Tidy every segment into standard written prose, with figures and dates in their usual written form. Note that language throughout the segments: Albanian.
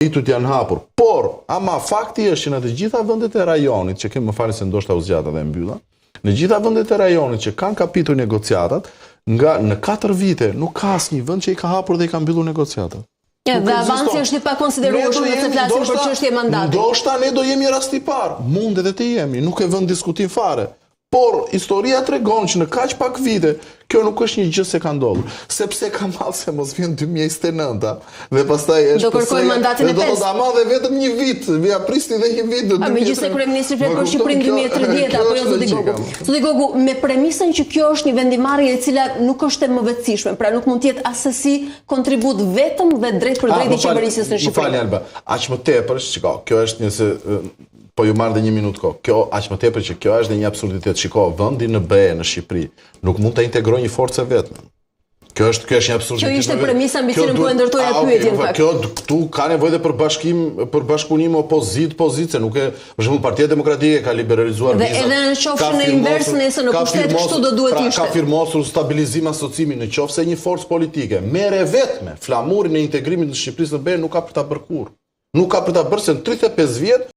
Ditut janë hapur, por ama fakti është që në të gjitha vendet e rajonit, që kemë më falë se ndoshta u zgjata dhe mbylla, në gjitha vendet e rajonit që kanë kapitull negociatat, nga në 4 vite nuk ka asnjë vend që i ka hapur dhe i ka mbyllur negociatat. Dhe avansi është i pakonsiderueshëm nëse flasim për çështje mandati. Ndoshta ne do jemi rast i parë, mund edhe të jemi, nuk e vën diskutim fare. Por historia tregon që në kaq pak vite kjo nuk është një gjë se ka ndodhur, sepse ka mall se mos vjen 2029 dhe pastaj është do kërkoj mandatin e 5. Do ta marrë vetëm një vit, vija prisni dhe një vit do të. Megjithëse kryeministri flet për Shqipërinë 2030 apo jo zoti Gogu. Zoti Gogu, me premisën që kjo është një vendimarrje e cila nuk është e mëvetësishme, pra nuk mund të jetë asesi kontribut vetëm dhe drejt për drejt i qeverisjes në Shqipëri. Më falni Alba, aq më tepër, shiko, kjo është një po ju marrë dhe 1 minutë kohë. Kjo aq më tepër që kjo është dhe një absurditet. Shiko, vendi në BE në Shqipëri nuk mund të integrojë një forcë vetëm. Kjo është një absurditet. Kjo ishte premisa mbi cilën po e ndërtoja pyetjen fakt. Kjo këtu ka nevojë dhe për bashkëpunim opozit-pozicie, nuk e, për shembull Partia Demokratike ka liberalizuar vizat. Dhe edhe në qofshën e inversë nëse në pushtet kështu do duhet ishte. Ka firmosur stabilizim asocimi në qoftë se një forcë politike merre vetme flamurin e integrimit në Shqipërisë në BE nuk ka për ta bërë kurrë. Nuk ka për ta bërë se në 35 vjet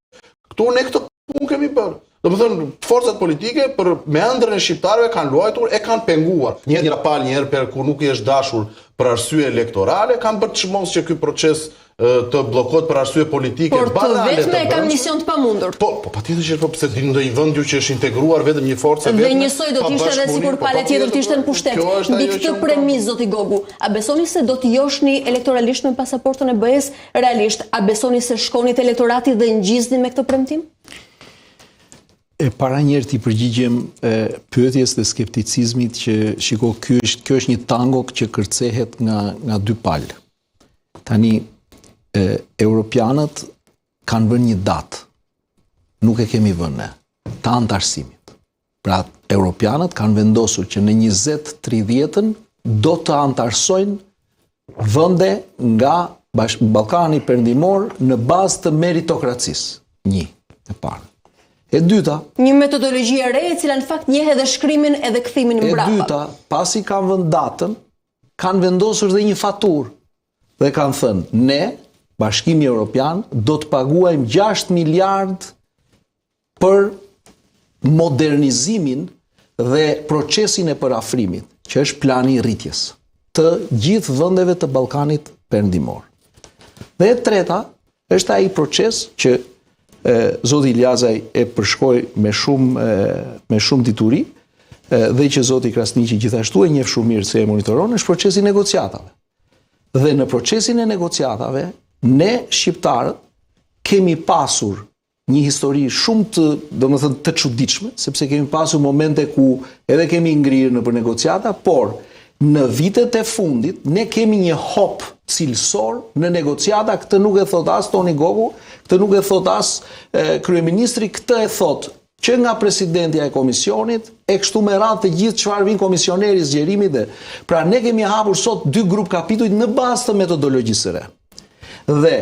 këtu ne këtë punë kemi bërë. Do të thënë, forcat politike për me ëndrrën e shqiptarëve kanë luajtur, e kanë penguar. Një palë një herë për kur nuk i është dashur për arsye elektorale, kanë bërë çmos që ky proces të bllokohet për arsye politike banale. Por të vetme ka mision të pamundur. Po patjetër që po pse në ndonjë vend që është integruar vetëm një forcë vetëm. Dhe njësoj do të ishte edhe sikur palë tjetër të ishte në pushtet. Mbi këtë premisë zoti Gogu, a besoni se do të joshni elektoralisht me pasaportën e BE-s realisht? A besoni se shkonit elektorati dhe ngjizni me këtë premtim? Para njerë t'i përgjigjem pyetjes dhe skepticizmit që shiko, kjo është një tango që kërcehet nga 2 palë. Tani, Europianët kanë vënë një datë, nuk e kemi vënë, të antarësimit. Pra, Europianët kanë vendosur që në 2030 do të antarësojnë vënde nga Ballkani Perëndimor në bazë të meritokracisë. Një, e parë. E dyta, një metodologji e re e cila në fakt njeh edhe shkrimin edhe kthimin mbrapa. E dyta, pasi kanë vënë datën, kanë vendosur dhe një faturë dhe kanë thënë, ne, Bashkimi Evropian, do të paguajmë 6 miliard për modernizimin dhe procesin e përafrimit, që është plani i rritjes të gjithë vendeve të Ballkanit Perëndimor. Dhe e treta është ai proces që zoti Iljazaj e përshkoi me shumë dituri dhe që zoti Krasniqi gjithashtu e njeh shumë mirë se e monitoron, është procesi i negociatave. Dhe në procesin e negociatave ne shqiptarët kemi pasur një histori shumë të çuditshme, sepse kemi pasur momente ku edhe kemi ngrirë në për negociata, por në vitet e fundit ne kemi një hop cilësor në negociata, këtë nuk e thot as Toni Gogu, këtë nuk e thot as kryeministri, këtë e thot që nga presidentja e komisionit, e kështu me radhë të gjithë çfarë vin komisioneri zgjerimit dhe. Pra ne kemi hapur sot 2 grup kapitujt në bazë të metodologjisë së re. Dhe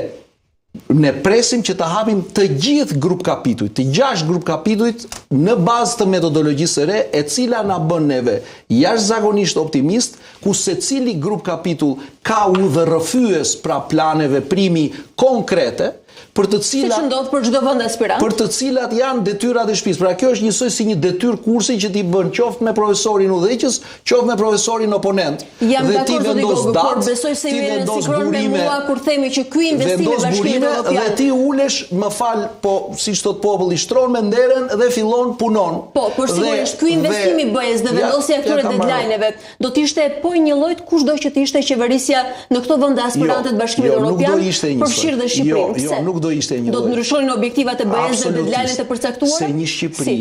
ne presim që të hapim të gjithë grup kapitujt, të 6 grup kapitujt në bazë të metodologjisë së re, e cila na bën neve jashtëzakonisht optimist, ku secili grup kapitull ka udhërrëfyes pra plane veprimi konkrete, për të cilat siç ndodh për çdo vend aspirant, për të cilat janë detyrat e shtëpisë. Pra kjo është njësoj si një detyrë kursi që ti bën qoftë me profesorin udhëheqës, qoftë me profesorin oponent. Dhe ti vendos datë, por besoj se jeni sikron me mua kur themi që ky investim i Bashkimit Evropian. Dhe ti ulesh, më fal, po siç thot populli, shtron me nderen dhe fillon punon. Po, por sigurisht ky investim i BE-s dhe vendosja e këtyre deadline-eve do të ishte po një lloj kushdo që të ishte qeverisja në këto vende aspirante të Bashkimit Evropian, përfshirë dhe Shqipërinë. Nuk do ishte një lloj. Do të ndryshonin objektivat e BE-s dhe deadline-et e përcaktuara? Se një Shqipëri